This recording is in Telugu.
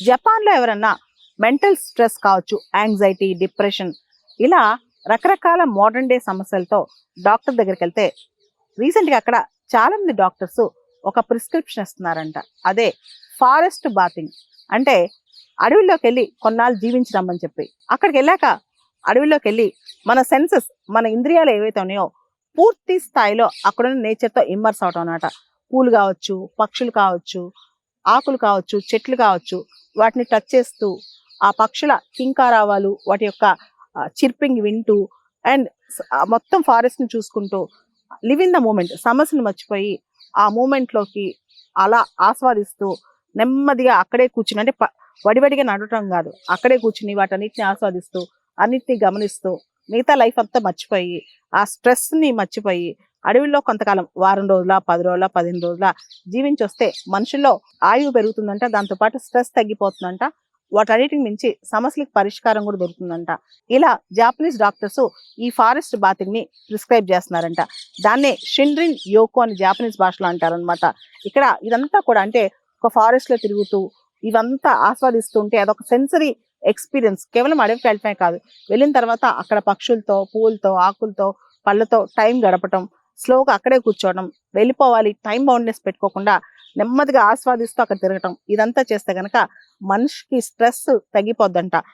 జపాన్లో ఎవరన్నా మెంటల్ స్ట్రెస్ కావచ్చు, యాంగ్జైటీ, డిప్రెషన్, ఇలా రకరకాల మోడర్న్ డే సమస్యలతో డాక్టర్ దగ్గరికి వెళ్తే రీసెంట్గా అక్కడ చాలా మంది డాక్టర్స్ ఒక ప్రిస్క్రిప్షన్ ఇస్తున్నారంట. అదే ఫారెస్ట్ బాతింగ్. అంటే అడవిలోకి వెళ్ళి కొన్నాళ్ళు జీవించరమ్మని చెప్పి, అక్కడికి వెళ్ళాక అడవిలోకి వెళ్ళి మన సెన్సెస్, మన ఇంద్రియాలు ఏవైతే ఉన్నాయో పూర్తి స్థాయిలో అక్కడున్న నేచర్తో ఇమ్మర్స్ అవటం అన్నమాట. పూలు కావచ్చు, పక్షులు కావచ్చు, ఆకులు కావచ్చు, చెట్లు కావచ్చు, వాటిని టచ్ చేస్తూ ఆ పక్షుల కింకారావాలు, వాటి యొక్క చిర్పింగ్ వింటూ అండ్ మొత్తం ఫారెస్ట్ని చూసుకుంటూ లివ్ ఇన్ ద మూమెంట్, సమస్యను మర్చిపోయి ఆ మూమెంట్లోకి అలా ఆస్వాదిస్తూ నెమ్మదిగా అక్కడే కూర్చుని, అంటే వడివడిగా నడవటం కాదు, అక్కడే కూర్చుని వాటన్నిటిని ఆస్వాదిస్తూ అన్నిటిని గమనిస్తూ మిగతా లైఫ్ అంతా మర్చిపోయి ఆ స్ట్రెస్ని మర్చిపోయి అడవిలో కొంతకాలం, వారం రోజుల, 10 రోజుల, 15 రోజుల జీవించి వస్తే మనుషుల్లో ఆయువు పెరుగుతుందంట, దాంతోపాటు స్ట్రెస్ తగ్గిపోతుందంట, వాటన్నిటికి మించి సమస్యలకు పరిష్కారం కూడా దొరుకుతుందంట. ఇలా జాపనీస్ డాక్టర్స్ ఈ ఫారెస్ట్ బాతింగ్ ని ప్రిస్క్రైబ్ చేస్తున్నారంట. దాన్నే షిన్రిన్ యోకో అని జాపనీస్ భాషలో అంటారనమాట. ఇక్కడ ఇదంతా కూడా అంటే ఒక ఫారెస్ట్ లో తిరుగుతూ ఇవంతా ఆస్వాదిస్తుంటే అదొక సెన్సరీ ఎక్స్పీరియన్స్. కేవలం అడవికి వెళ్ళటమే కాదు, వెళ్ళిన తర్వాత అక్కడ పక్షులతో, పూలతో, ఆకులతో, పళ్ళతో టైం గడపటం, స్లోగా అక్కడే కూర్చోవడం, వెళ్ళిపోవాలి టైం బౌండ్నెస్ పెట్టుకోకుండా నెమ్మదిగా ఆస్వాదిస్తూ అక్కడ తిరగటం, ఇదంతా చేస్తే గనక మనిషికి స్ట్రెస్ తగ్గిపోద్దంట.